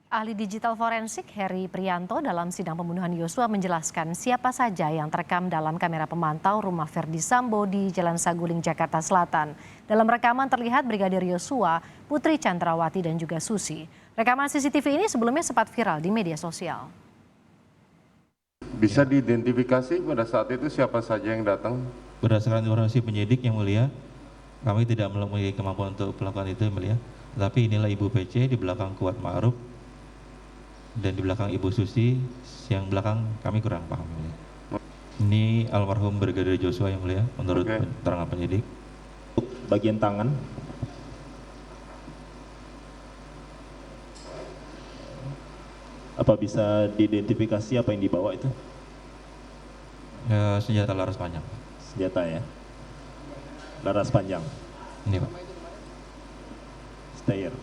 Ahli digital forensik Heri Prianto dalam sidang pembunuhan Yosua menjelaskan siapa saja yang terekam dalam kamera pemantau rumah Verdi Sambo di Jalan Saguling, Jakarta Selatan. Dalam rekaman terlihat Brigadir Yosua, Putri Chandrawati dan juga Susi. Rekaman CCTV ini sebelumnya sempat viral di media sosial. Bisa diidentifikasi pada saat itu siapa saja yang datang? Berdasarkan informasi penyidik yang mulia, kami tidak memiliki kemampuan untuk melakukan itu yang mulia. Tapi inilah Ibu PC, di belakang Kuat Ma'ruf, dan di belakang Ibu Susi, yang belakang kami kurang paham. Ya. Ini almarhum Brigadir Joshua yang mulia, menurut keterangan penyidik. Bagian tangan. Apa bisa diidentifikasi apa yang dibawa itu? Senjata laras panjang. Senjata ya. Laras panjang. Ini Pak. Stayer.